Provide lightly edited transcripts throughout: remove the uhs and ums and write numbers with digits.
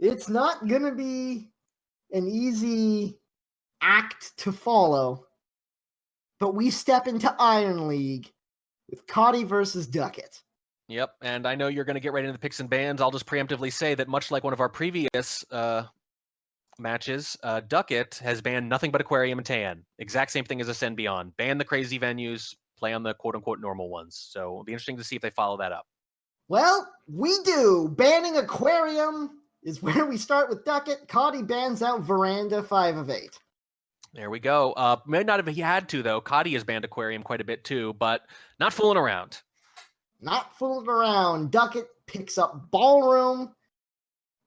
It's not going to be an easy act to follow, but we step into Iron League with Kotte versus Dukit. Yep, and I know you're going to get right into the picks and bans. I'll just preemptively say that much like one of our previous matches, Dukit has banned nothing but Aquarium and Tan. Exact same thing as Ascend Beyond. Ban the crazy venues, play on the quote-unquote normal ones. So it'll be interesting to see if they follow that up. Well, we do. Banning Aquarium is where we start with Dukit. Kotte bans out Veranda 5 of 8. There we go. May not have had to, though. Kotte has banned Aquarium quite a bit, too, but not fooling around. Not fooling around. Dukit picks up Ballroom,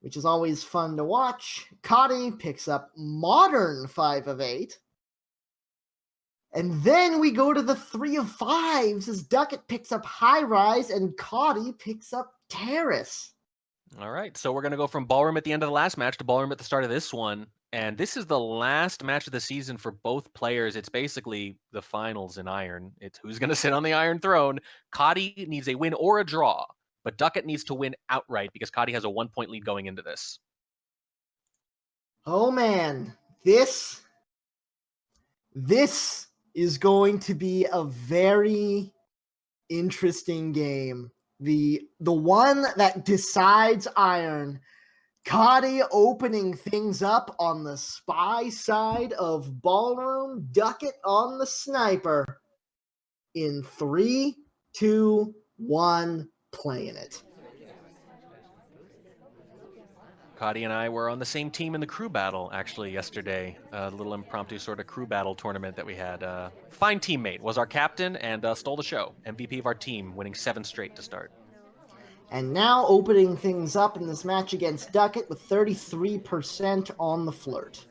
which is always fun to watch. Kotte picks up Modern 5 of 8. And then we go to the 3 of 5s as Dukit picks up High Rise and Kotte picks up Terrace. All right, so we're going to go from Ballroom at the end of the last match to Ballroom at the start of this one. And this is the last match of the season for both players. It's basically the finals in Iron. It's who's going to sit on the Iron Throne. Kotte needs a win or a draw, but Dukit needs to win outright because Kotte has a 1-point lead going into this. Oh man, this is going to be a very interesting game. The one that decides Iron. Kotte opening things up on the spy side of Ballroom, Dukit on the sniper. In 3, 2, 1, playing it. Kotte and I were on the same team in the crew battle, actually, yesterday. A little impromptu sort of crew battle tournament that we had. Fine teammate, was our captain, and stole the show. MVP of our team, winning 7 straight to start. And now opening things up in this match against Dukit with 33% on the flirt.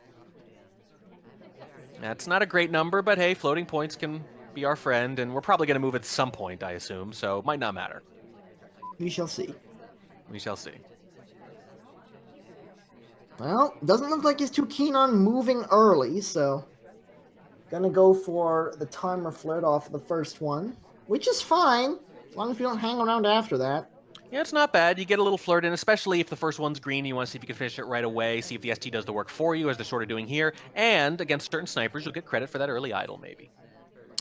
That's not a great number, but hey, floating points can be our friend, and we're probably going to move at some point, I assume, so it might not matter. We shall see. We shall see. Well, doesn't look like he's too keen on moving early, so gonna go for the timer flirt off the first one, which is fine, as long as we don't hang around after that. Yeah, it's not bad. You get a little flirt in, especially if the first one's green. You want to see if you can finish it right away, see if the ST does the work for you, as they're sort of doing here. And against certain snipers, you'll get credit for that early idle, maybe.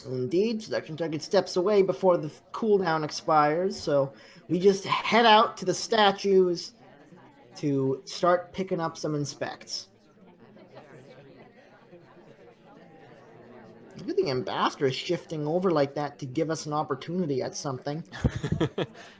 Indeed, Seduction Target steps away before the cooldown expires, so we just head out to the statues to start picking up some inspects. Look at the ambassador shifting over like that to give us an opportunity at something.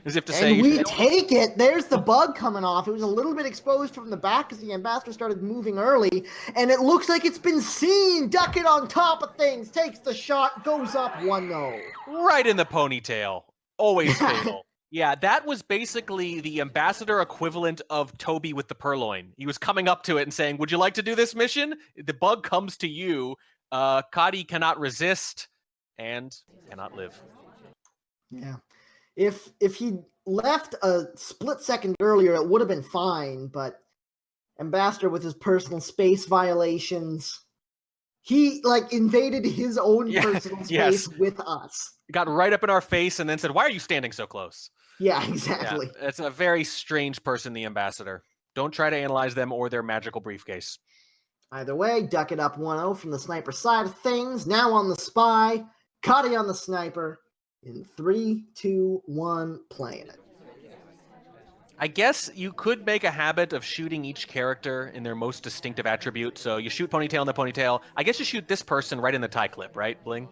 As if to say, and we take it. There's the bug coming off. It was a little bit exposed from the back as the ambassador started moving early, and it looks like it's been seen. Dukit on top of things, takes the shot, goes up 1-0. Right in the ponytail. Always fatal. Yeah, that was basically the ambassador equivalent of Toby with the purloin. He was coming up to it and saying, "Would you like to do this mission?" The bug comes to you. Kotte cannot resist and cannot live. Yeah. If he left a split second earlier, it would have been fine, but Ambassador with his personal space violations, he invaded his own personal space with us. Got right up in our face and then said, "Why are you standing so close?" Yeah, exactly. Yeah, it's a very strange person, the Ambassador. Don't try to analyze them or their magical briefcase. Either way, Dukit up 1-0 from the sniper side of things. Now on the spy, Kotte on the sniper. In 3, 2, 1, playing it. I guess you could make a habit of shooting each character in their most distinctive attribute. So you shoot Ponytail in the ponytail. I guess you shoot this person right in the tie clip, right, Bling?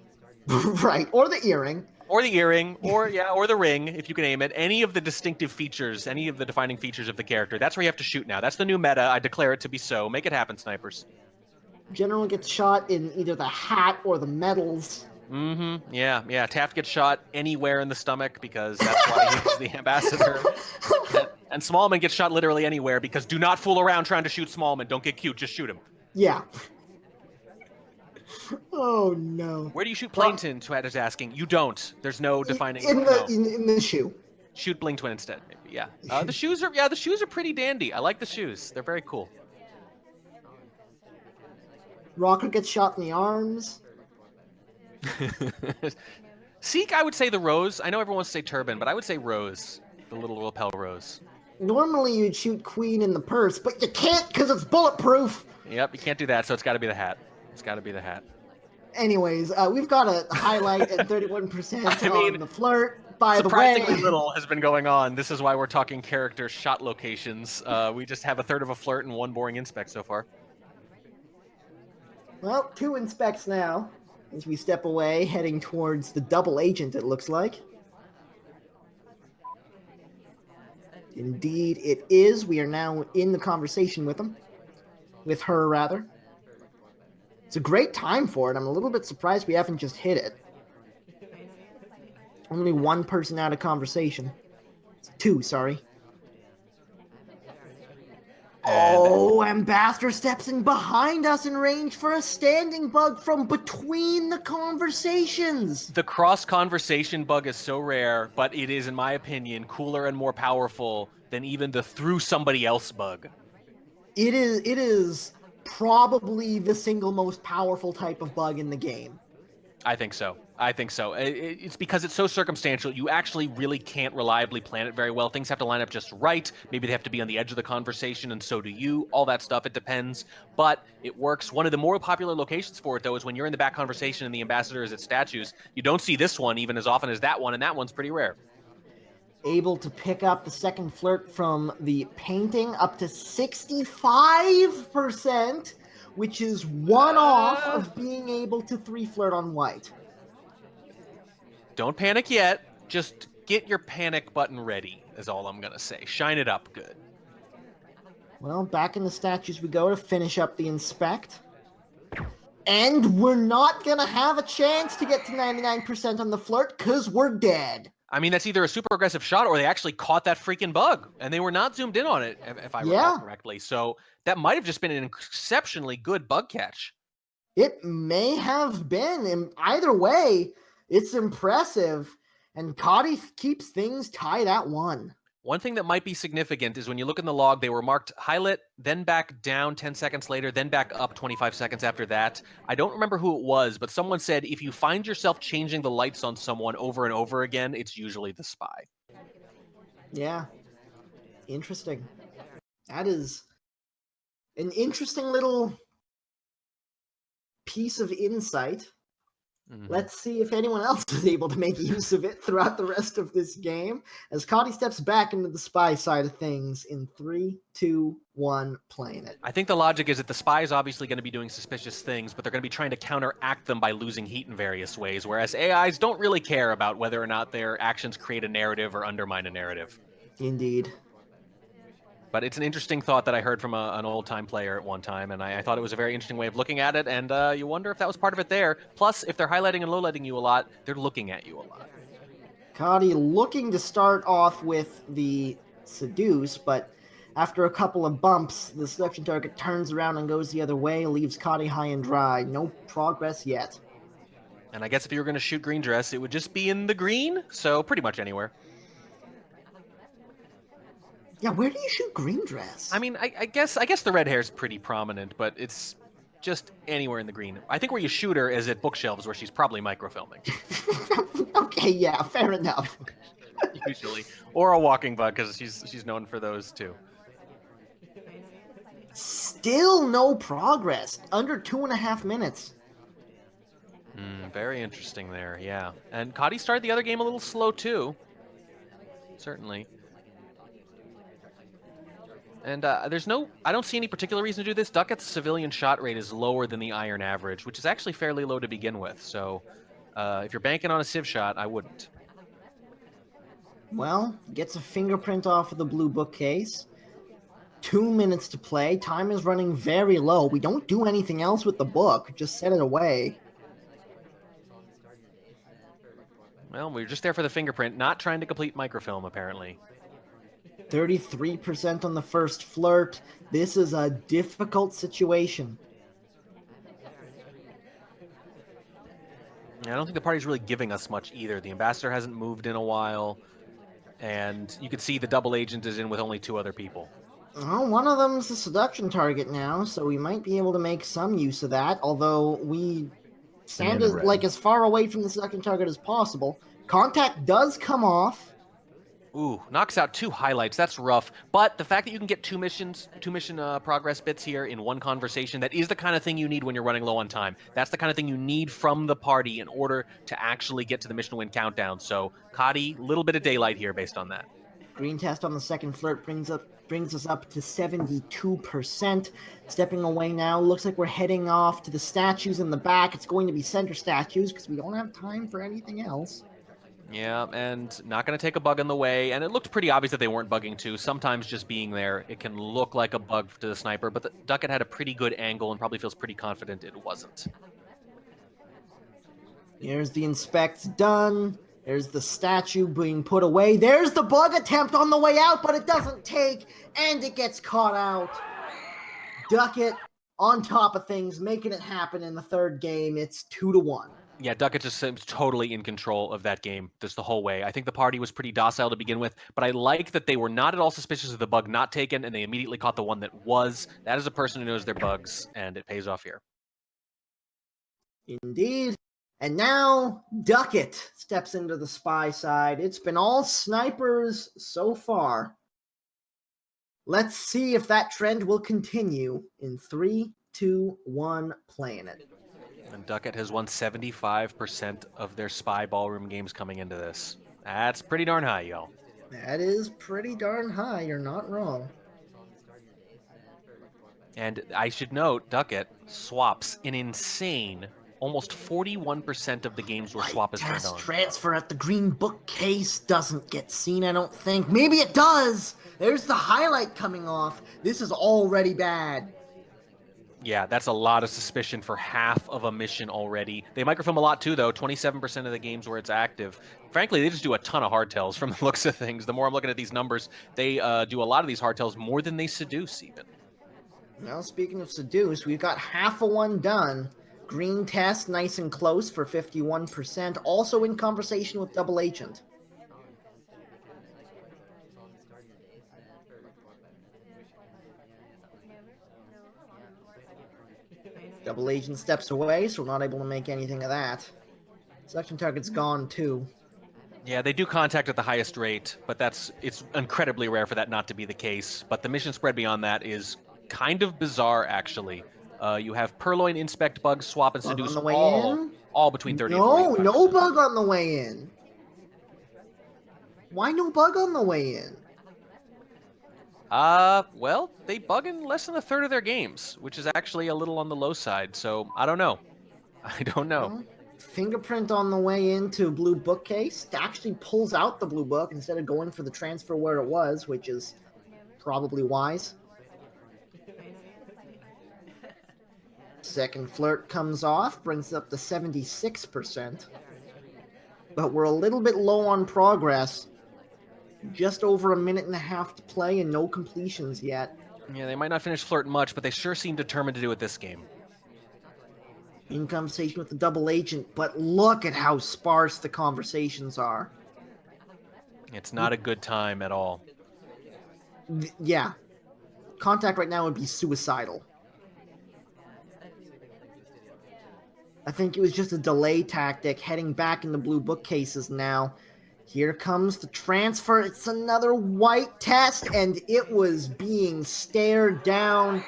Right, or the earring. Or the earring, or the ring, if you can aim it. Any of the distinctive features, any of the defining features of the character. That's where you have to shoot now. That's the new meta. I declare it to be so. Make it happen, snipers. General gets shot in either the hat or the medals. Mm-hmm. Yeah. Taft gets shot anywhere in the stomach because that's why he's the ambassador. And Smallman gets shot literally anywhere because do not fool around trying to shoot Smallman. Don't get cute. Just shoot him. Yeah. Oh, no. Where do you shoot Plainton, Twat is asking. You don't. There's no defining... In the shoe. Shoot Bling Twin instead, maybe, yeah. The shoes are pretty dandy. I like the shoes. They're very cool. Rocker gets shot in the arms. Seek, I would say the rose. I know everyone wants to say turban, but I would say rose. The little lapel rose. Normally you'd shoot queen in the purse, but you can't because it's bulletproof. Yep, you can't do that, so it's got to be the hat. It's got to be the hat. Anyways, we've got a highlight at 31% I mean, on the flirt. By the surprisingly way, little has been going on. This is why we're talking character shot locations. We just have a third of a flirt and one boring inspect so far. well, 2 inspects now as we step away, heading towards the double agent, it looks like. Indeed, it is. We are now in the conversation with him. With her, rather. It's a great time for it. I'm a little bit surprised we haven't just hit it. Only one person out of conversation. 2, sorry. Oh, Ambassador steps in behind us in range for a standing bug from between the conversations. The cross conversation bug is so rare, but it is, in my opinion, cooler and more powerful than even the through somebody else bug. It is probably the single most powerful type of bug in the game. I think so. It's because it's so circumstantial. You actually really can't reliably plan it very well. Things have to line up just right. Maybe they have to be on the edge of the conversation, and so do you. All that stuff, it depends. But it works. One of the more popular locations for it, though, is when you're in the back conversation and the ambassador is at statues. You don't see this one even as often as that one, and that one's pretty rare. Able to pick up the second flirt from the painting up to 65%, which is one off of being able to 3 flirt on white. Don't panic yet. Just get your panic button ready, is all I'm going to say. Shine it up good. Well, back in the statues we go to finish up the inspect. And we're not going to have a chance to get to 99% on the flirt because we're dead. I mean, that's either a super aggressive shot or they actually caught that freaking bug, and they were not zoomed in on it, if I recall correctly. So that might have just been an exceptionally good bug catch. It may have been. And either way, it's impressive. And Kotte keeps things tied at 1. One thing that might be significant is when you look in the log, they were marked highlight, then back down 10 seconds later, then back up 25 seconds after that. I don't remember who it was, but someone said if you find yourself changing the lights on someone over and over again, it's usually the spy. Yeah. Interesting. That is an interesting little piece of insight. Let's see if anyone else is able to make use of it throughout the rest of this game as Kotte steps back into the spy side of things in 3, 2, 1, playing it. I think the logic is that the spy is obviously going to be doing suspicious things, but they're going to be trying to counteract them by losing heat in various ways, whereas AIs don't really care about whether or not their actions create a narrative or undermine a narrative. Indeed. But it's an interesting thought that I heard from an old-time player at one time, and I thought it was a very interesting way of looking at it, and you wonder if that was part of it there. Plus, if they're highlighting and lowlighting you a lot, they're looking at you a lot. Kotte looking to start off with the seduce, but after a couple of bumps, the seduction target turns around and goes the other way, leaves Kotte high and dry. No progress yet. And I guess if you were going to shoot green dress, it would just be in the green, so pretty much anywhere. Yeah, where do you shoot green dress? I mean, I guess the red hair is pretty prominent, but it's just anywhere in the green. I think where you shoot her is at bookshelves, where she's probably microfilming. Okay, yeah, fair enough. Usually, or a walking bug, because she's known for those too. Still no progress. Under 2.5 minutes. Very interesting there, yeah. And Kotte started the other game a little slow too. Certainly. And I don't see any particular reason to do this. Dukit's civilian shot rate is lower than the iron average, which is actually fairly low to begin with. So if you're banking on a civ shot, I wouldn't. Well, gets a fingerprint off of the blue bookcase. 2 minutes to play. Time is running very low. We don't do anything else with the book. Just set it away. Well, we were just there for the fingerprint, not trying to complete microfilm, apparently. 33% on the first flirt. This is a difficult situation. I don't think the party's really giving us much either. The ambassador hasn't moved in a while, and you can see the double agent is in with only 2 other people. Well, one of them's the seduction target now, so we might be able to make some use of that, although we stand as far away from the seduction target as possible. Contact does come off. Ooh, knocks out 2 highlights. That's rough. But the fact that you can get two mission progress bits here in one conversation, that is the kind of thing you need when you're running low on time. That's the kind of thing you need from the party in order to actually get to the mission win countdown. So, Kotte, little bit of daylight here based on that. Green test on the second flirt brings us up to 72%. Stepping away now, looks like we're heading off to the statues in the back. It's going to be center statues because we don't have time for anything else. Yeah, and not going to take a bug in the way. And it looked pretty obvious that they weren't bugging too. Sometimes just being there, it can look like a bug to the sniper, but the Dukit had a pretty good angle and probably feels pretty confident it wasn't. Here's the inspect done. There's the statue being put away. There's the bug attempt on the way out, but it doesn't take, and it gets caught out. Dukit on top of things, making it happen in the third game. It's 2-1. Yeah, Dukit just seems totally in control of that game just the whole way. I think the party was pretty docile to begin with, but I like that they were not at all suspicious of the bug not taken, and they immediately caught the one that was. That is a person who knows their bugs, and it pays off here. Indeed. And now Dukit steps into the spy side. It's been all snipers so far. Let's see if that trend will continue in 3, 2, 1, playing it. And Dukit has won 75% of their spy ballroom games coming into this. That's pretty darn high, y'all. That is pretty darn high. You're not wrong. And I should note, Dukit swaps an insane almost 41% of the games where swap is turned on. Transfer at the green bookcase doesn't get seen, I don't think. Maybe it does. There's the highlight coming off. This is already bad. Yeah, that's a lot of suspicion for half of a mission already. They microfilm a lot too, though. 27% of the games where it's active. Frankly, they just do a ton of hardtails from the looks of things. The more I'm looking at these numbers, they do a lot of these hardtails more than they seduce, even. Now, speaking of seduce, we've got half a one done. Green test, nice and close for 51%. Also in conversation with Double Agent. Double Agent steps away, so we're not able to make anything of that. Selection target's gone too. Yeah, they do contact at the highest rate, but it's incredibly rare for that not to be the case. But the mission spread beyond that is kind of bizarre, actually. You have Purloin, Inspect, Bug, Swap, and Seduce all between 30 and 45%. No bug on the way in. Why no bug on the way in? Well, they bug in less than a third of their games, which is actually a little on the low side, so I don't know. I don't know. Well, fingerprint on the way into blue bookcase actually pulls out the blue book instead of going for the transfer where it was, which is probably wise. Second flirt comes off, brings it up to 76%. But we're a little bit low on progress. Just over a minute and a half to play and no completions yet. Yeah, they might not finish flirt much, but they sure seem determined to do it this game. In conversation with the double agent, but look at how sparse the conversations are. It's not a good time at all. Yeah. Contact right now would be suicidal. I think it was just a delay tactic, heading back in the blue bookcases now. Here comes the transfer. It's another white test, and it was being stared down.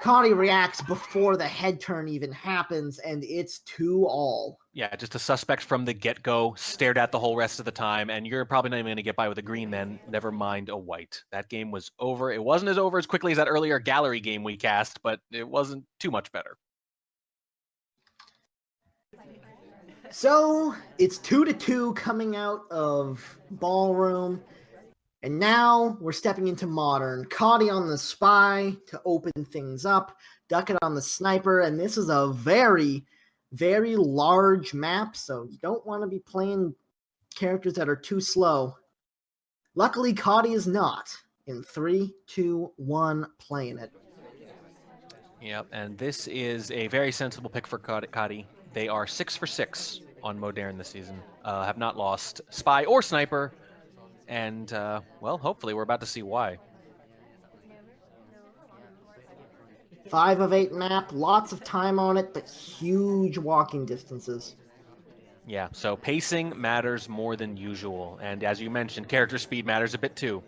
Kotte reacts before the head turn even happens, and it's 2-all. Yeah, just a suspect from the get-go, stared at the whole rest of the time, and you're probably not even going to get by with a green then, never mind a white. That game was over. It wasn't as over as quickly as that earlier gallery game we cast, but it wasn't too much better. So, it's 2-2 coming out of Ballroom. And now we're stepping into Modern. Kotte on the Spy to open things up. Dukit on the Sniper. And this is a very, very large map. So you don't want to be playing characters that are too slow. Luckily, Kotte is not. In 3, 2, 1, playing it. Yep, and this is a very sensible pick for Kotte. They are 6 for 6 on Modern this season. Have not lost Spy or Sniper. And, well, hopefully we're about to see why. 5 of 8 map, lots of time on it, but huge walking distances. Yeah, so pacing matters more than usual. And as you mentioned, character speed matters a bit too.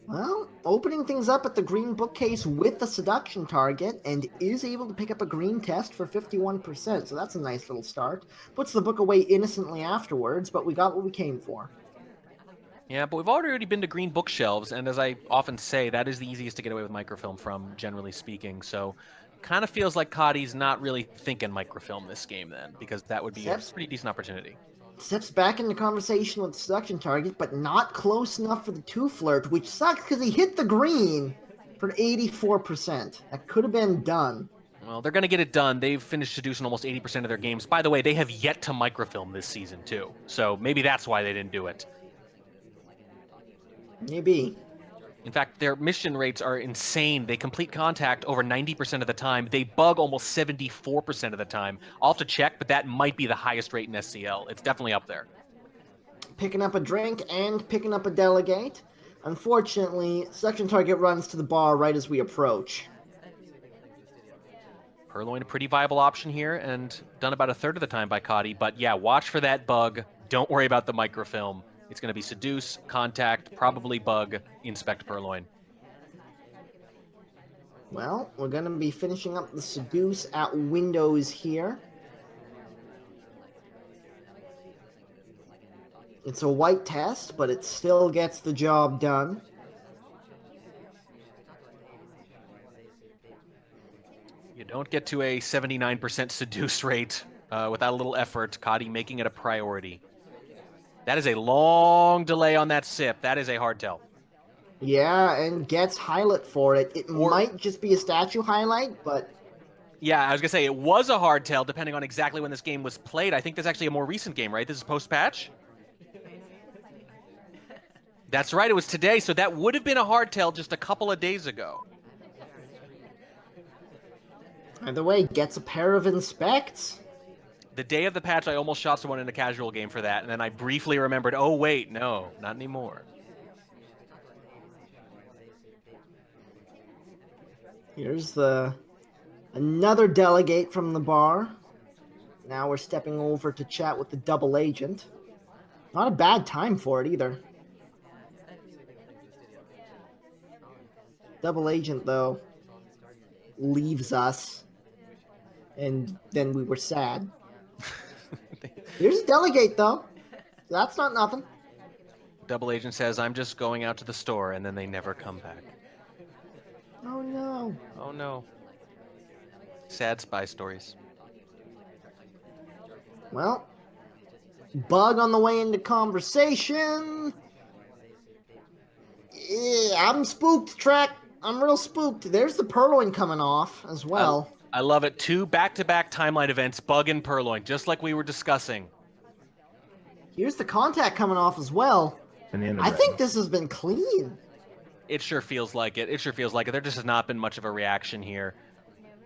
Well, opening things up at the green bookcase with the seduction target and is able to pick up a green test for 51%, so that's a nice little start. Puts the book away innocently afterwards, but we got what we came for. Yeah, but we've already been to green bookshelves, and as I often say, that is the easiest to get away with microfilm from, generally speaking. So kind of feels like Cotty's not really thinking microfilm this game then, because that would be a Steps pretty decent opportunity. steps back into conversation with the seduction target, but not close enough for the two flirt, which sucks because he hit the green for 84%. That could have been done. Well, they're going to get it done. They've finished seducing almost 80% of their games. By the way, they have yet to microfilm this season, too. So maybe that's why they didn't do it. Maybe. In fact, their mission rates are insane. They complete contact over 90% of the time. They bug almost 74% of the time. I'll have to check, but that might be the highest rate in SCL. It's definitely up there. Picking up a drink and picking up a delegate. Unfortunately, section target runs to the bar right as we approach. Purloin a pretty viable option here, and done about a third of the time by Cotty. But yeah, watch for that bug. Don't worry about the microfilm. It's going to be seduce, contact, probably bug, inspect Purloin. Well, we're going to be finishing up the seduce at windows here. It's a white test, but it still gets the job done. You don't get to a 79% seduce rate without a little effort. Cotty making it a priority. That is a long delay on that sip. That is a hard tell. Yeah, and gets highlight for it. It might just be a statue highlight, but... Yeah, I was going to say, it was a hard tell depending on exactly when this game was played. I think this is actually a more recent game, right? This is post-patch? That's right, it was today, so that would have been a hard tell just a couple of days ago. Either way, gets a pair of inspects. The day of the patch, I almost shot someone in a casual game for that, and then I briefly remembered, oh wait, no, not anymore. Here's another delegate from the bar. Now we're stepping over to chat with the double agent. Not a bad time for it either. Double agent, though, leaves us. And then we were sad. Here's a delegate, though. That's not nothing. Double agent says, I'm just going out to the store, and then they never come back. Oh, no. Oh, no. Sad spy stories. Well, bug on the way into conversation. Yeah, I'm spooked, Trek. I'm real spooked. There's the Purloin coming off as well. I love it. 2 back-to-back timeline events, Bug and Purloin, just like we were discussing. Here's the contact coming off as well. I think this has been clean. It sure feels like it. It sure feels like it. There just has not been much of a reaction here.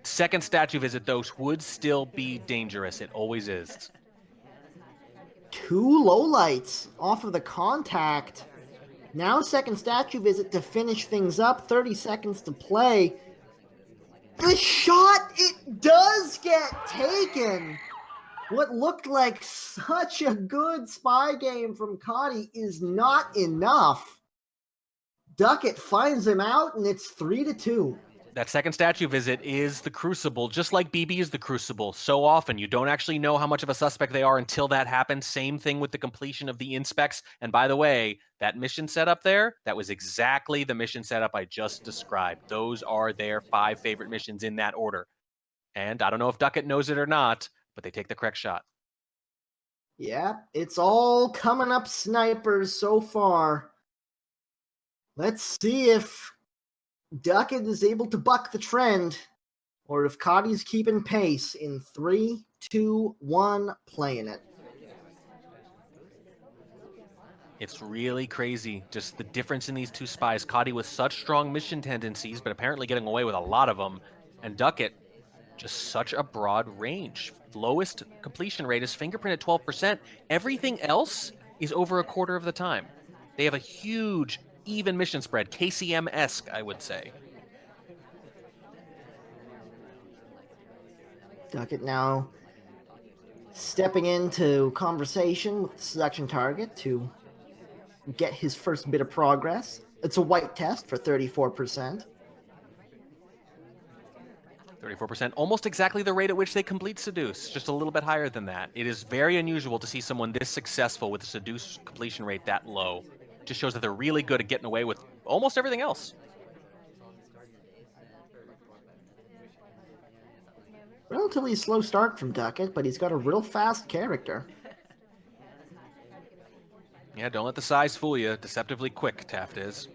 Second statue visit, though, would still be dangerous. It always is. 2 lowlights off of the contact. Now second statue visit to finish things up. 30 seconds to play. The shot, it does get taken. What looked like such a good spy game from Kotte is not enough. Dukit finds him out, and it's 3-2. That second statue visit is the Crucible, just like BB is the Crucible. So often, you don't actually know how much of a suspect they are until that happens. Same thing with the completion of the inspects. And by the way, that mission setup there, that was exactly the mission setup I just described. Those are their 5 favorite missions in that order. And I don't know if Dukit knows it or not, but they take the correct shot. Yeah, it's all coming up snipers so far. Let's see if Dukit is able to buck the trend, or if Kotte's keeping pace in 3, 2, 1, playing it. It's really crazy, just the difference in these 2 spies. Kotte with such strong mission tendencies, but apparently getting away with a lot of them. And Dukit, just such a broad range. Lowest completion rate is fingerprint at 12%. Everything else is over a quarter of the time. They have a huge, even mission spread. KCM-esque, I would say. Dukit now Stepping into conversation with the selection target to get his first bit of progress. It's a white test for 34%. 34%, almost exactly the rate at which they complete Seduce, just a little bit higher than that. It is very unusual to see someone this successful with a Seduce completion rate that low. Just shows that they're really good at getting away with almost everything else. Relatively slow start from Duckett, but he's got a real fast character. Yeah, don't let the size fool you. Deceptively quick, Taft is.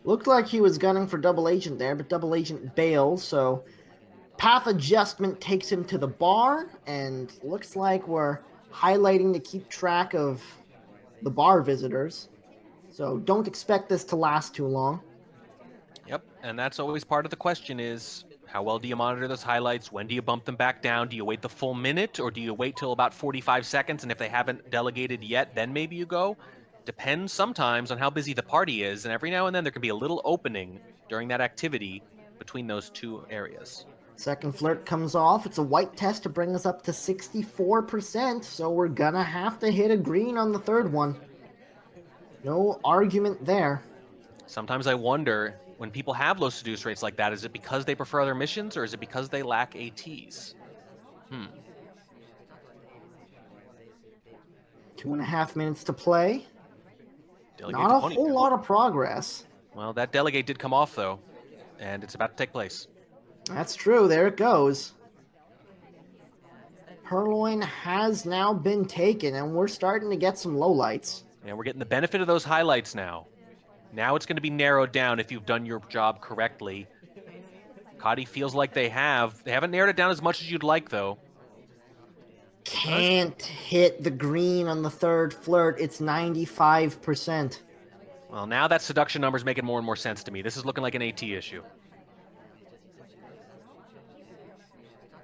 Looked like he was gunning for Double Agent there, but Double Agent bails, so path adjustment takes him to the bar, and looks like we're highlighting to keep track of the bar visitors. So don't expect this to last too long. Yep, and that's always part of the question is, how well do you monitor those highlights? When do you bump them back down? Do you wait the full minute, or do you wait till about 45 seconds, and if they haven't delegated yet, then maybe you go? Depends sometimes on how busy the party is, and every now and then there can be a little opening during that activity between those two areas. Second flirt comes off. It's a white test to bring us up to 64%, so we're gonna have to hit a green on the third one. No argument there. Sometimes I wonder, when people have low seduce rates like that, is it because they prefer other missions, or is it because they lack ATs? 2.5 minutes to play. Delegate Not to a ponytail. whole lot of progress. Well, that delegate did come off, though, and it's about to take place. That's true. There it goes. Purloin has now been taken, and we're starting to get some lowlights. And we're getting the benefit of those highlights now. Now it's going to be narrowed down if you've done your job correctly. Kotte feels like they have. They haven't narrowed it down as much as you'd like, though. Can't hit the green on the third flirt. It's 95%. Well, now that seduction number's making more and more sense to me. This is looking like an AT issue.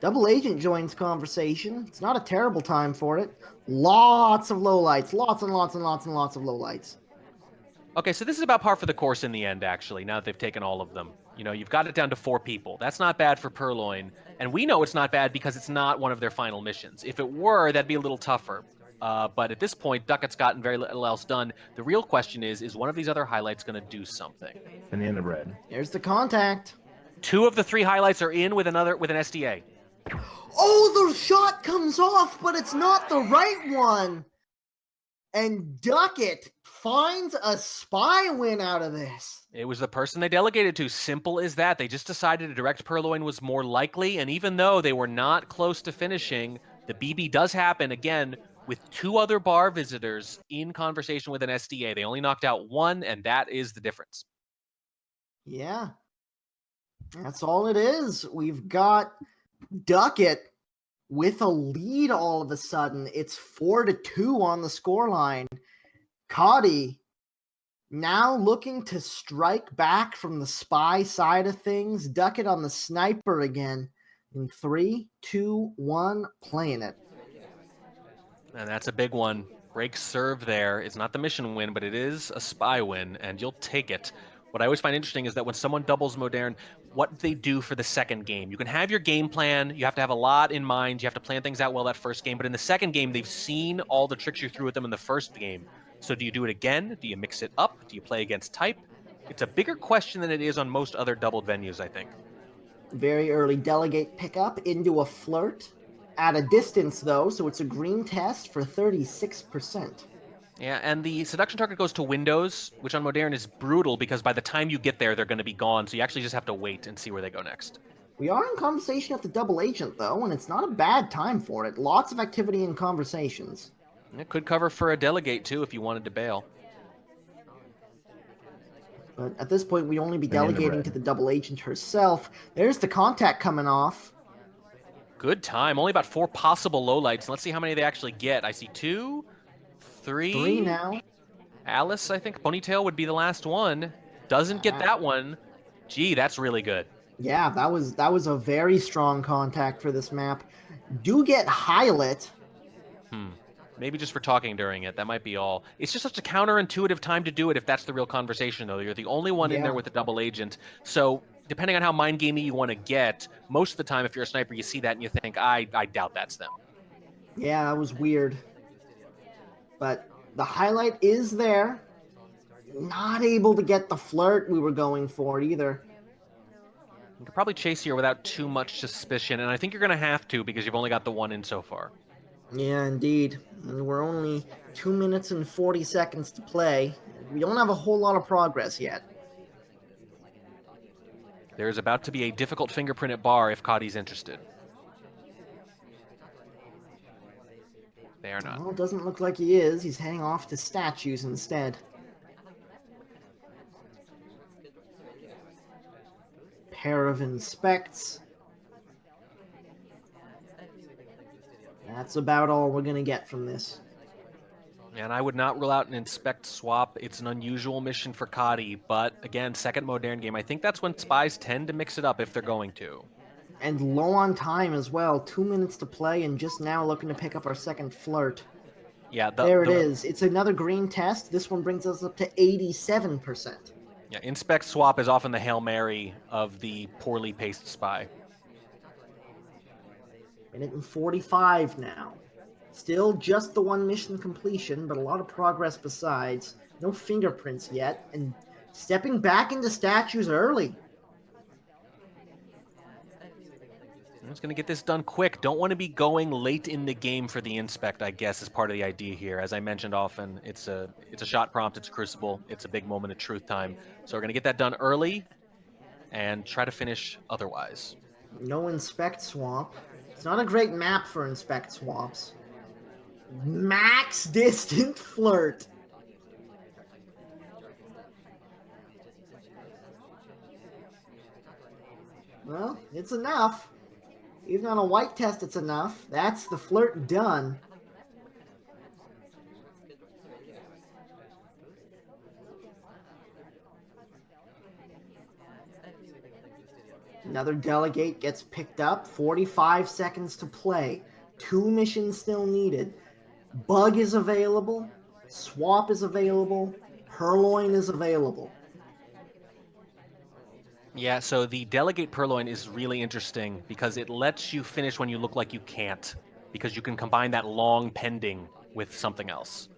Double Agent joins conversation. It's not a terrible time for it. Lots of lowlights. Lots and lots and lots and lots of lowlights. Okay, so this is about par for the course in the end, actually, now that they've taken all of them. You know, you've got it down to 4 people. That's not bad for Purloin. And we know it's not bad because it's not one of their final missions. If it were, that'd be a little tougher. But at this point, Duckett's gotten very little else done. The real question is one of these other highlights going to do something? In the end of red. Here's the contact. 2 of the 3 highlights are in with an SDA. Oh, the shot comes off, but it's not the right one. And Duckett finds a spy win out of this. It was the person they delegated to. Simple as that. They just decided a direct Purloin was more likely, and even though they were not close to finishing, the BB does happen, again, with 2 other bar visitors in conversation with an SDA. They only knocked out 1, and that is the difference. Yeah. That's all it is. We've got Duckett with a lead all of a sudden. It's 4-2 on the scoreline. Kotte now looking to strike back from the spy side of things. Duckett on the sniper again. In 3, 2, 1, playing it. And that's a big one. Break serve there. It's not the mission win, but it is a spy win, and you'll take it. What I always find interesting is that when someone doubles Modern, what they do for the second game. You can have your game plan. You have to have a lot in mind. You have to plan things out well that first game. But in the second game, they've seen all the tricks you threw at them in the first game. So do you do it again? Do you mix it up? Do you play against type? It's a bigger question than it is on most other doubled venues, I think. Very early delegate pickup into a flirt. At a distance, though, so it's a green test for 36%. Yeah, and the seduction target goes to windows, which on Modern is brutal because by the time you get there, they're going to be gone. So you actually just have to wait and see where they go next. We are in conversation at the Double Agent, though, and it's not a bad time for it. Lots of activity in conversations. It could cover for a delegate, too, if you wanted to bail. But at this point, we'd only be delegating to the Double Agent herself. There's the contact coming off. Good time. Only about 4 possible lowlights. Let's see how many they actually get. I see 2, 3. 3 now. Alice, I think, Ponytail would be the last one. Doesn't get that one. Gee, that's really good. Yeah, that was a very strong contact for this map. Do get highlight. Maybe just for talking during it. That might be all. It's just such a counterintuitive time to do it if that's the real conversation, though. You're the only one in there with a double agent. So depending on how mind gamey you want to get, most of the time, if you're a sniper, you see that and you think, I doubt that's them. Yeah, that was weird. But the highlight is there. Not able to get the flirt we were going for either. You could probably chase here without too much suspicion, and I think you're going to have to because you've only got the one in so far. Yeah, indeed. And we're only 2 minutes and 40 seconds to play. We don't have a whole lot of progress yet. There's about to be a difficult fingerprint at bar if Kotte's interested. They are not. Well, it doesn't look like he is. He's heading off to statues instead. Pair of inspects. That's about all we're going to get from this. And I would not rule out an inspect swap. It's an unusual mission for Kotte, but again, second modern game. I think that's when spies tend to mix it up if they're going to. And low on time as well. 2 minutes to play and just now looking to pick up our second flirt. Yeah, there it is. It's another green test. This one brings us up to 87%. Yeah, inspect swap is often the Hail Mary of the poorly paced spy. Minute and 45 now. Still just the one mission completion, but a lot of progress besides. No fingerprints yet, and stepping back into statues early. I'm just going to get this done quick. Don't want to be going late in the game for the inspect, I guess, is part of the idea here. As I mentioned often, it's a shot prompt, it's a crucible, it's a big moment of truth time. So we're going to get that done early and try to finish otherwise. No inspect swap. It's not a great map for inspect swaps. Max distant flirt. Well, it's enough. Even on a white test, it's enough. That's the flirt done. Another delegate gets picked up. 45 seconds to play. 2 missions still needed. Bug is available. Swap is available. Purloin is available. Yeah, so the delegate purloin is really interesting because it lets you finish when you look like you can't, because you can combine that long pending with something else.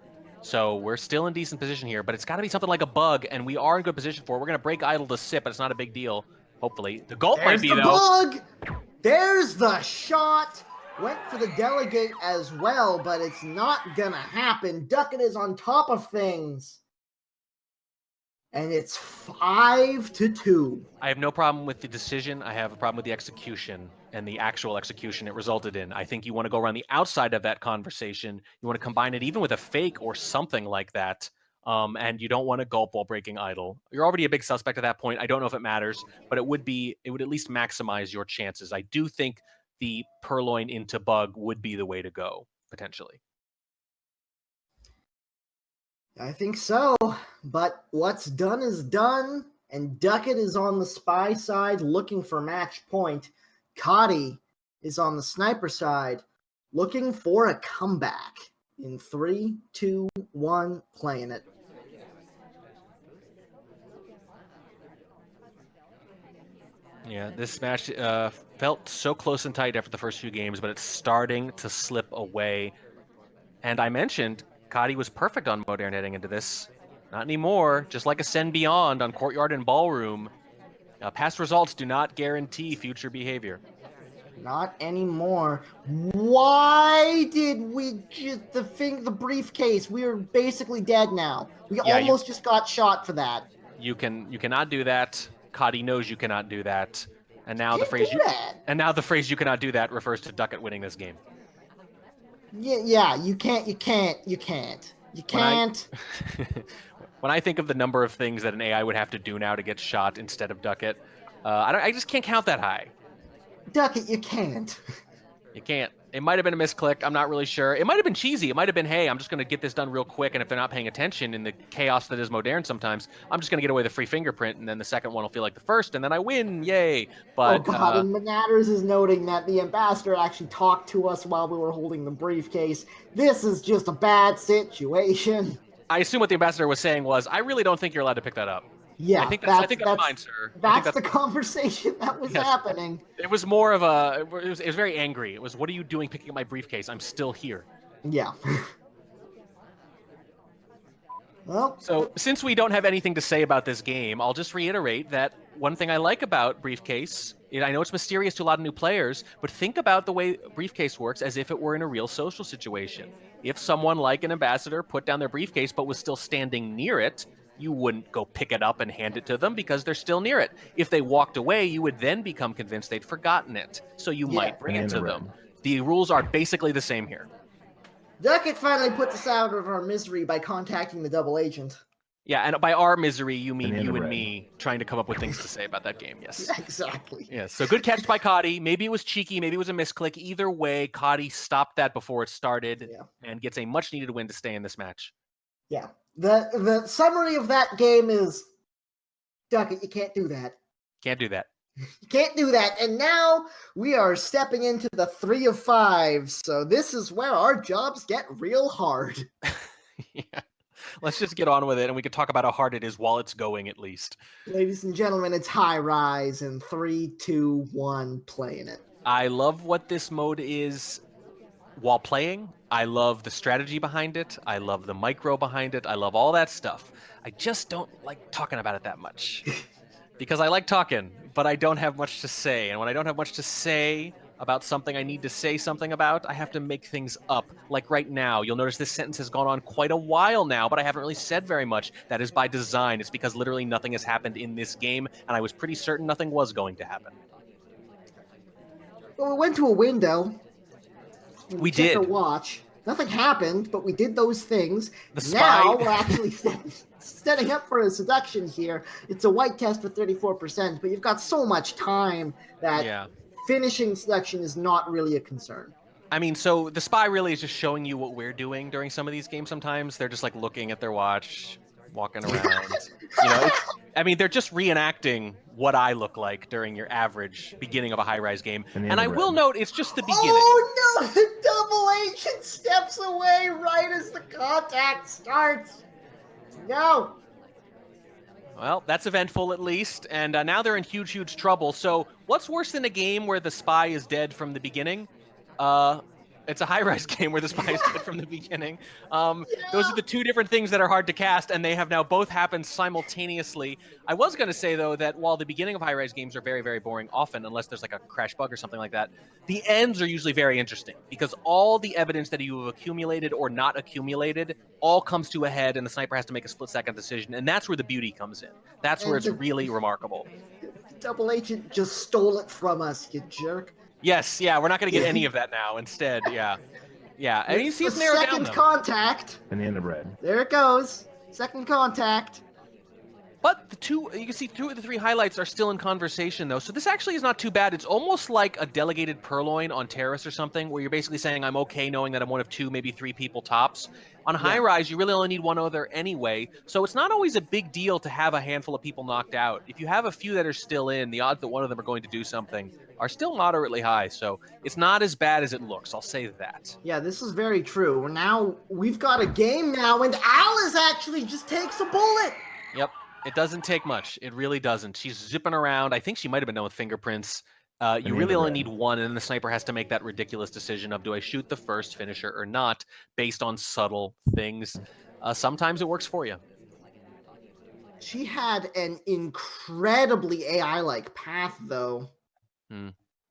So we're still in decent position here, but it's got to be something like a bug, and we are in good position for it. We're going to break idle to sip, but it's not a big deal, hopefully. The gulp might be, though. There's the bug! There's the shot! Went for the delegate as well, but it's not going to happen. Dukit is on top of things. And it's 5-2. I have no problem with the decision. I have a problem with the execution and the actual execution it resulted in. I think you want to go around the outside of that conversation. You want to combine it even with a fake or something like that. And you don't want to gulp while breaking idle. You're already a big suspect at that point. I don't know if it matters, but it would at least maximize your chances. I do think the purloin into bug would be the way to go, potentially. I think so, but what's done is done, and Dukit is on the spy side looking for match point. Kotte is on the sniper side looking for a comeback. In 3, 2, 1, playing it. Yeah, this match felt so close and tight after the first few games, but it's starting to slip away. And I mentioned Kotte was perfect on Modern heading into this. Not anymore. Just like Ascend Beyond on Courtyard and Ballroom, past results do not guarantee future behavior. Not anymore. Why did we just the briefcase? We are basically dead now. We almost just got shot for that. You cannot do that. Kotte knows you cannot do that. And now the phrase you cannot do that refers to Dukit winning this game. Yeah, you can't. When I think of the number of things that an AI would have to do now to get shot instead of Dukit, I just can't count that high. Dukit, you can't. You can't. It might have been a misclick. I'm not really sure. It might have been cheesy. It might have been, hey, I'm just going to get this done real quick, and if they're not paying attention in the chaos that is Modern sometimes, I'm just going to get away the free fingerprint, and then the second one will feel like the first, and then I win. Yay. But, oh, God, and Manatters is noting that the ambassador actually talked to us while we were holding the briefcase. This is just a bad situation. I assume what the ambassador was saying was, I really don't think you're allowed to pick that up. Yeah, I think that's fine, sir. I think that's the conversation that was yes. happening. It was more of a. It was very angry. It was, "What are you doing picking up my briefcase? I'm still here." Yeah. Well, So, since we don't have anything to say about this game, I'll just reiterate that one thing I like about Briefcase, I know it's mysterious to a lot of new players, but think about the way Briefcase works as if it were in a real social situation. If someone like an ambassador put down their briefcase but was still standing near it, you wouldn't go pick it up and hand it to them because they're still near it. If they walked away, you would then become convinced they'd forgotten it, so you yeah. might bring it to them. The rules are basically the same here. Dukit finally puts us out of our misery by contacting the double agent. Yeah, and by our misery, you mean Banana you and bread. me trying to come up with things to say about that game. Yes. Yeah, exactly. Yes. So good catch by Kotte. Maybe it was cheeky. Maybe it was a misclick. Either way, Kotte stopped that before it started and gets a much needed win to stay in this match. Yeah. The summary of that game is, Dukit, you can't do that. Can't do that. You can't do that. And now we are stepping into the 3 of 5. So this is where our jobs get real hard. Yeah. Let's just get on with it, and we can talk about how hard it is while it's going, at least. Ladies and gentlemen, it's High Rise in 3, 2, 1, playing it. I love what this mode is while playing. I love the strategy behind it. I love the micro behind it. I love all that stuff. I just don't like talking about it that much. Because I like talking, but I don't have much to say. And when I don't have much to say about something I need to say something about, I have to make things up. Like right now, you'll notice this sentence has gone on quite a while now, but I haven't really said very much. That is by design. It's because literally nothing has happened in this game, and I was pretty certain nothing was going to happen. Well, we went to a window. We checked did. our watch. Nothing happened, but we did those things. The spy... Now we're actually setting up for a seduction here. It's a white test for 34%, but you've got so much time that finishing seduction is not really a concern. I mean, so the spy really is just showing you what we're doing during some of these games sometimes. They're just like looking at their watch, walking around. You know, I mean, they're just reenacting what I look like during your average beginning of a high-rise game. And I will note, it's just the beginning. Oh, no! The double agent steps away right as the contact starts. No. Well, that's eventful at least. And now they're in huge, huge trouble. So what's worse than a game where the spy is dead from the beginning? It's a high-rise game where the spy is dead from the beginning. Those are the two different things that are hard to cast, and they have now both happened simultaneously. I was going to say, though, that while the beginning of high-rise games are very, very boring often, unless there's like a crash bug or something like that, the ends are usually very interesting because all the evidence that you have accumulated or not accumulated all comes to a head, and the sniper has to make a split-second decision, and that's where the beauty comes in. That's where it's really remarkable. Double agent just stole it from us, you jerk. Yes, yeah, we're not going to get any of that now. Instead, yeah. I mean, you see it's narrowed down, second contact. Banana bread. There it goes. Second contact. But you can see 2 of the 3 highlights are still in conversation, though. So this actually is not too bad. It's almost like a delegated purloin on Terrace or something, where you're basically saying, I'm okay knowing that I'm one of 2, maybe 3 people tops. On High Rise, you really only need one other anyway. So it's not always a big deal to have a handful of people knocked out. If you have a few that are still in, the odds that one of them are going to do something are still moderately high. So it's not as bad as it looks. I'll say that. Yeah, this is very true. Now we've got a game now, and Alice actually just takes a bullet. Yep. It doesn't take much. It really doesn't. She's zipping around. I think she might have been done with fingerprints. You really only need one, and then the sniper has to make that ridiculous decision of, do I shoot the first finisher or not, based on subtle things. Sometimes it works for you. She had an incredibly AI-like path, though.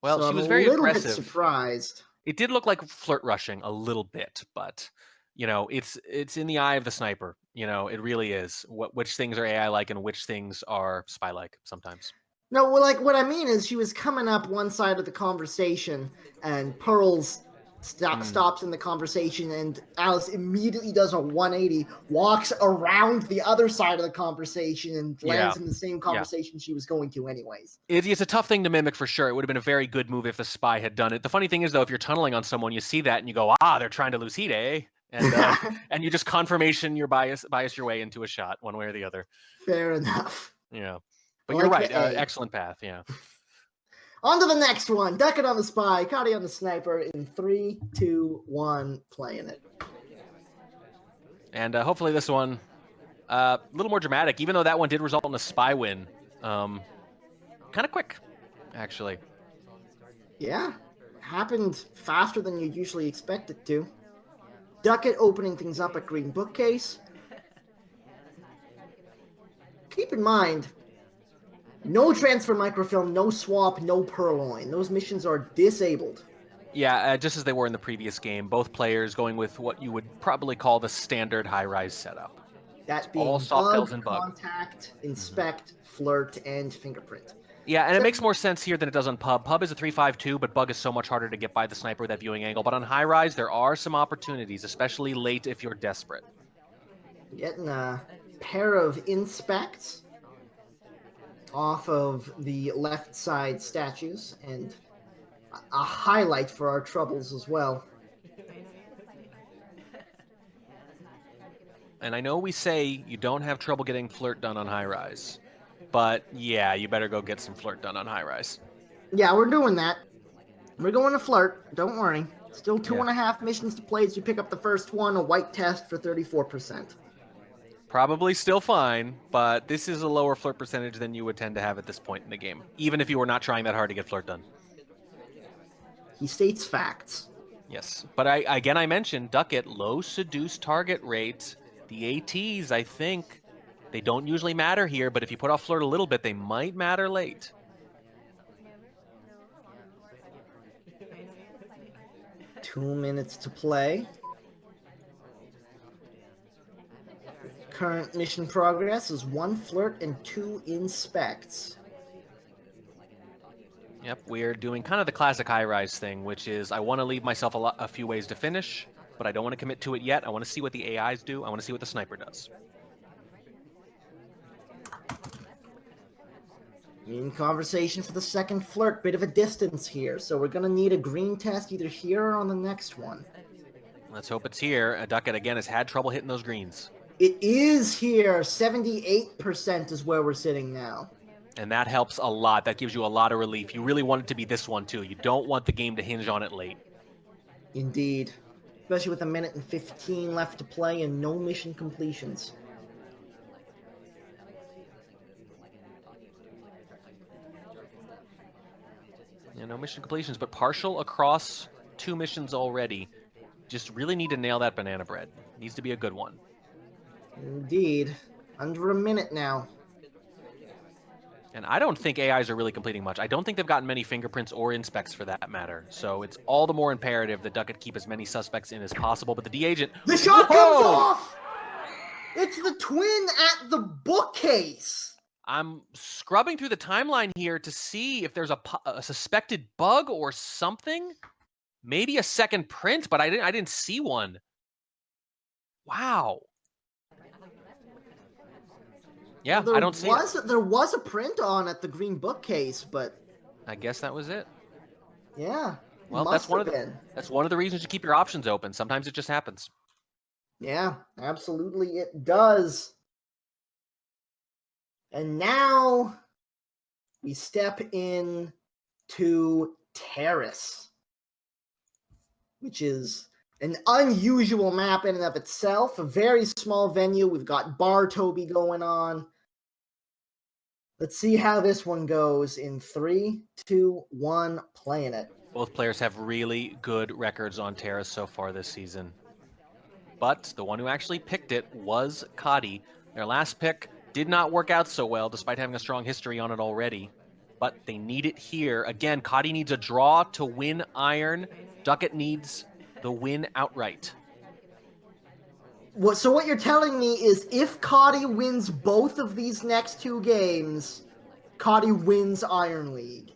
Well, so she was I'm very a little aggressive. bit surprised. It did look like flirt rushing a little bit, but it's in the eye of the sniper. It really is. Which things are AI-like and which things are spy-like sometimes. No, well, like what I mean is she was coming up one side of the conversation, and Pearls stops in the conversation, and Alice immediately does a 180, walks around the other side of the conversation, and lands in the same conversation she was going to anyways. It's a tough thing to mimic for sure. It would have been a very good move if the spy had done it. The funny thing is, though, if you're tunneling on someone, you see that and you go, they're trying to lose heat, eh? And and you just confirmation your bias your way into a shot one way or the other. Fair enough. Yeah. But you're right. Excellent path. Yeah. On to the next one. Dukit on the spy, Kotte on the sniper in 3, 2, 1, playing it. And hopefully this one A little more dramatic, even though that one did result in a spy win. Kind of quick, actually. Yeah, happened faster than you'd usually expect it to. Duckett opening things up at green bookcase. Keep in mind, no transfer microfilm, no swap, no purloin. Those missions are disabled. Yeah, just as they were in the previous game, both players going with what you would probably call the standard high-rise setup. That All being softails bug, and bug. contact, inspect, flirt, and fingerprint. Yeah, and it Except makes more sense here than it does on Pub. Pub is a 3-5-2, but Bug is so much harder to get by the sniper with that viewing angle. But on High Rise, there are some opportunities, especially late if you're desperate. getting a pair of inspects off of the left side statues, and a highlight for our troubles as well. And I know we say you don't have trouble getting flirt done on High Rise, but yeah, you better go get some flirt done on High Rise. Yeah, we're doing that. We're going to flirt. Don't worry. Still two Yeah. and a half missions to play as you pick up the first one, a white test for 34%. Probably still fine, but this is a lower flirt percentage than you would tend to have at this point in the game, even if you were not trying that hard to get flirt done. He states facts. Yes, but I mentioned Duckett, low seduce target rate. The ATs, I think, they don't usually matter here, but if you put off flirt a little bit, they might matter late. Two minutes to play. Current mission progress is 1 flirt and 2 inspects. Yep, we're doing kind of the classic high-rise thing, which is I want to leave myself a few ways to finish, but I don't want to commit to it yet. I want to see what the AIs do. I want to see what the sniper does. In conversation for the second flirt, bit of a distance here, so we're going to need a green test either here or on the next one. Let's hope it's here. Duckett, again, has had trouble hitting those greens. It is here. 78% is where we're sitting now. And that helps a lot. That gives you a lot of relief. You really want it to be this one, too. You don't want the game to hinge on it late. Indeed. Especially with 1:15 left to play and no mission completions. Yeah, no mission completions, but partial across 2 missions already. Just really need to nail that banana bread. Needs to be a good one. Indeed. Under a minute now. And I don't think AIs are really completing much. I don't think they've gotten many fingerprints or inspects for that matter. So it's all the more imperative that Duckett keep as many suspects in as possible. But the D agent... The shot comes off! It's the twin at the bookcase! I'm scrubbing through the timeline here to see if there's a suspected bug or something. Maybe a second print, but I didn't see one. Wow. Yeah, well, I don't see it. There was a print on at the green bookcase, but I guess that was it. Yeah. Well, that's one of the reasons you keep your options open. Sometimes it just happens. Yeah, absolutely it does. And now we step in to Terrace, which is an unusual map in and of itself. A very small venue. We've got Bar Toby going on. Let's see how this one goes in 3, 2, 1, playing it. Both players have really good records on Terrace so far this season. But the one who actually picked it was Kotte. Their last pick did not work out so well, despite having a strong history on it already. But they need it here. Again, Kotte needs a draw to win Iron. Duckett needs the win outright. So what you're telling me is if Kotte wins both of these next 2 games, Kotte wins Iron League.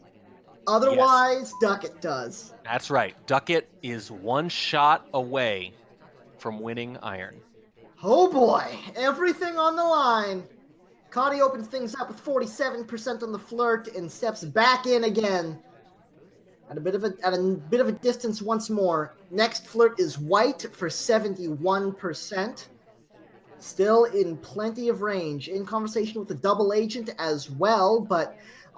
Otherwise, yes. Duckett does. That's right. Duckett is 1 shot away from winning Iron. Oh boy, everything on the line. Kotte opens things up with 47% on the flirt and steps back in again. At a bit of a distance once more. Next flirt is white for 71%. Still in plenty of range. In conversation with the double agent as well, but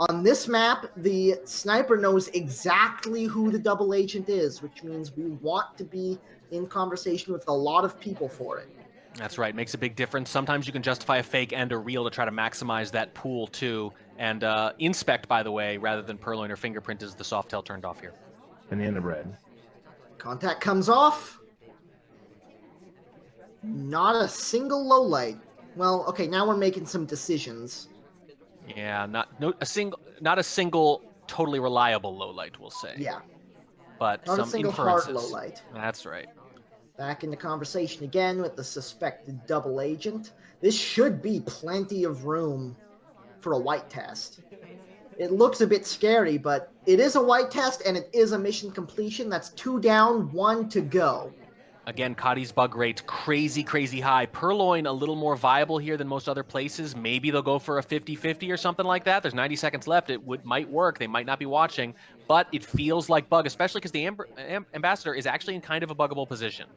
on this map, the sniper knows exactly who the double agent is, which means we want to be in conversation with a lot of people for it. That's right. Makes a big difference. Sometimes you can justify a fake and a real to try to maximize that pool too. And inspect, by the way, rather than purloin or fingerprint is the soft tail turned off here. Banana bread. Contact comes off. Not a single low light. Well, okay, now we're making some decisions. Yeah, not a single totally reliable low light, we'll say. Yeah. But Not some a single inferences. hard low light. That's right. Back into conversation again with the suspected double agent. This should be plenty of room for a white test. It looks a bit scary, but it is a white test and it is a mission completion. That's 2 down, 1 to go. Again, Cotty's bug rate crazy, crazy high. Purloin a little more viable here than most other places. Maybe they'll go for a 50-50 or something like that. There's 90 seconds left. It might work. They might not be watching, but it feels like bug, especially because the ambassador is actually in kind of a buggable position.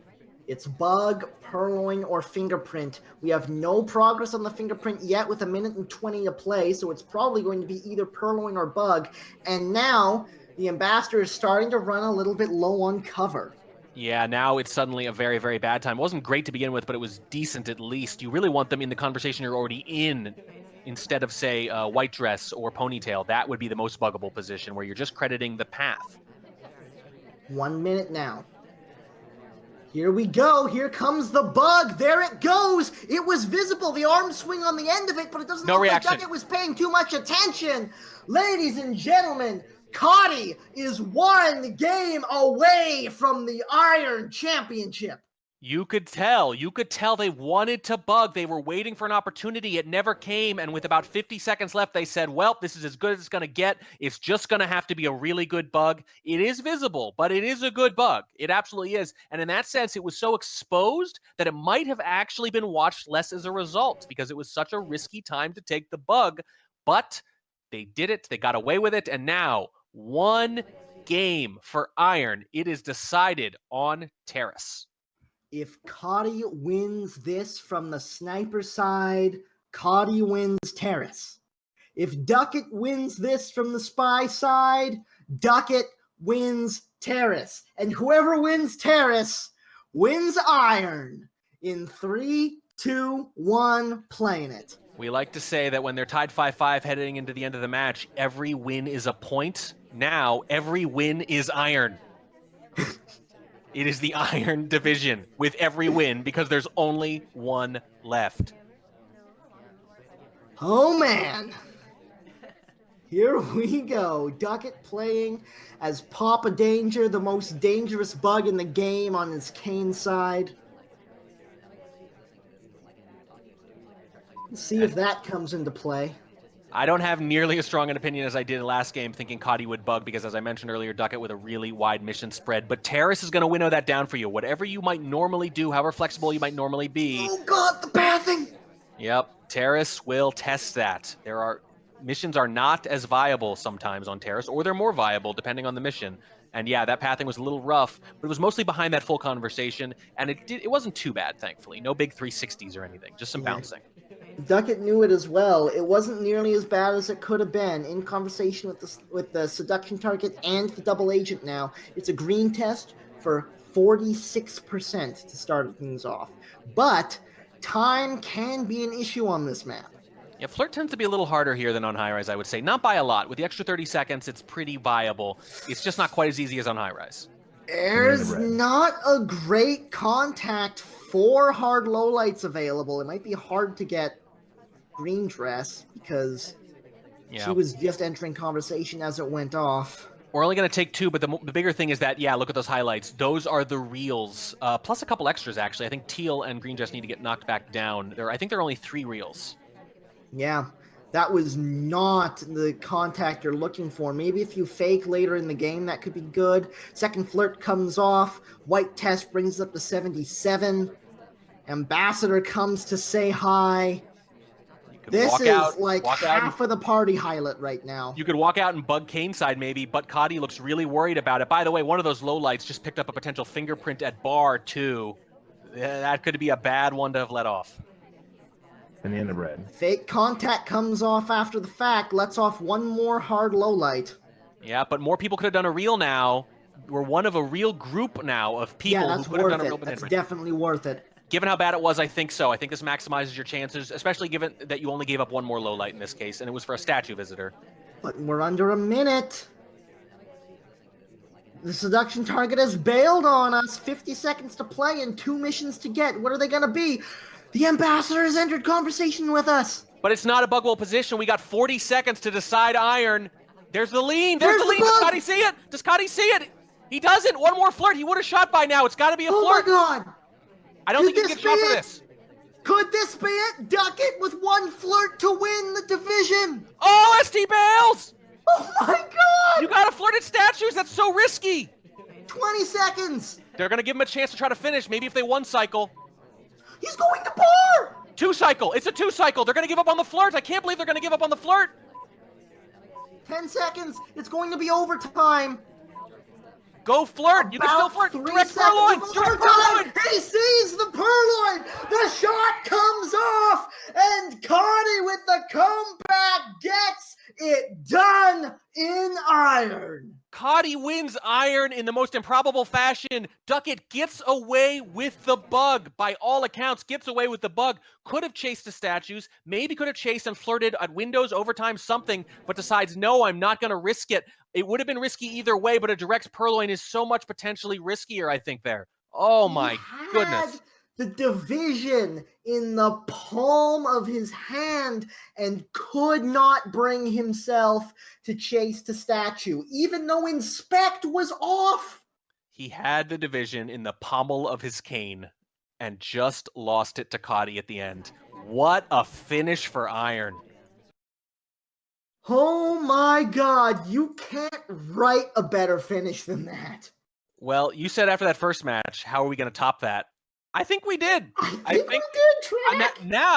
It's bug, purloin, or fingerprint. We have no progress on the fingerprint yet with 1:20 to play, so it's probably going to be either purloin or bug. And now the ambassador is starting to run a little bit low on cover. Yeah, now it's suddenly a very, very bad time. It wasn't great to begin with, but it was decent at least. You really want them in the conversation you're already in instead of, say, white dress or ponytail. That would be the most buggable position where you're just crediting the path. 1 minute now. Here we go. Here comes the bug. There it goes. It was visible. The arm swing on the end of it, but it doesn't look like Dukit was paying too much attention. Ladies and gentlemen, Kotte is 1 game away from the Iron Championship. You could tell they wanted to bug. They were waiting for an opportunity. It never came. And with about 50 seconds left, they said, well, this is as good as it's going to get. It's just going to have to be a really good bug. It is visible, but it is a good bug. It absolutely is. And in that sense, it was so exposed that it might have actually been watched less as a result because it was such a risky time to take the bug. But they did it. They got away with it. And now 1 game for Iron. It is decided on Terrace. If Kotte wins this from the sniper side, Kotte wins Terrace. If Dukit wins this from the spy side, Dukit wins Terrace. And whoever wins Terrace wins Iron in 3, 2, 1, playing it. We like to say that when they're tied 5-5 heading into the end of the match, every win is a point. Now, every win is Iron. It is the Iron division with every win because there's only 1 left. Oh, man. Here we go. Dukit playing as Papa Danger, the most dangerous bug in the game on his cane side. Let's see if that comes into play. I don't have nearly as strong an opinion as I did last game thinking Kotte would bug because, as I mentioned earlier, Dukit with a really wide mission spread. But Terrace is going to winnow that down for you. Whatever you might normally do, however flexible you might normally be. Oh, God, the pathing! Yep, Terrace will test that. Missions are not as viable sometimes on Terrace, or they're more viable depending on the mission. And yeah, that pathing was a little rough, but it was mostly behind that full conversation, and it wasn't too bad, thankfully. No big 360s or anything, just some bouncing. Dukit knew it as well. It wasn't nearly as bad as it could have been. In conversation with the seduction target and the double agent now. It's a green test for 46% to start things off. But time can be an issue on this map. Yeah, Flirt tends to be a little harder here than on High Rise, I would say. Not by a lot. With the extra 30 seconds, it's pretty viable. It's just not quite as easy as on High Rise. There's not a great contact for hard lowlights available. It might be hard to get green dress because she was just entering conversation as it went off. We're only going to take 2, but the bigger thing is that, yeah, look at those highlights. Those are the reels, plus a couple extras, actually. I think Teal and Green Dress need to get knocked back down. I think there are only 3 reels. Yeah, that was not the contact you're looking for. Maybe if you fake later in the game, that could be good. Second Flirt comes off. White Test brings up to 77. Ambassador comes to say hi. This is like half of the party highlight right now. You could walk out and bug Kane side maybe, but Kotte looks really worried about it. By the way, one of those lowlights just picked up a potential fingerprint at bar too. That could be a bad one to have let off. Banana bread. Fake contact comes off after the fact, lets off 1 more hard lowlight. Yeah, but more people could have done a reel now. We're one of a real group now of people who could have done a real banana bread. That's definitely worth it. Given how bad it was, I think so. I think this maximizes your chances, especially given that you only gave up one more low light in this case, and it was for a statue visitor. But we're under a minute. The seduction target has bailed on us. 50 seconds to play and 2 missions to get. What are they going to be? The ambassador has entered conversation with us. But it's not a bugwell position. We got 40 seconds to decide iron. There's the lean. There's the lean. Does bug. Kotte see it? Does Kotte see it? He doesn't. One more flirt. He would have shot by now. It's got to be a flirt. Oh my god. I don't think you can get shot for this. Could this be it? Dukit with 1 flirt to win the division. Oh, ST bails. Oh my god. You got to flirt at statues. That's so risky. 20 seconds. They're going to give him a chance to try to finish. Maybe if they 1 cycle. He's going to bar. 2 cycle. It's a 2 cycle. They're going to give up on the flirt. I can't believe they're going to give up on the flirt. 10 seconds. It's going to be overtime. Go flirt. You can still flirt. Direct purloin. Direct purloin. He sees the purloin. The shot comes off. And Kotte with the comeback gets it done in iron. Kotte wins iron in the most improbable fashion. Dukit gets away with the bug. By all accounts, gets away with the bug. Could have chased the statues. Maybe could have chased and flirted at windows, overtime, something. But decides, no, I'm not going to risk it. It would have been risky either way, but a direct purloin is so much potentially riskier, I think, there. Oh, my goodness. The division in the palm of his hand and could not bring himself to chase the statue, even though Inspect was off. He had the division in the pommel of his cane and just lost it to Kotte at the end. What a finish for iron. Oh my god, you can't write a better finish than that. Well, you said after that first match, how are we going to top that? I think we did. I think we did, Track. Now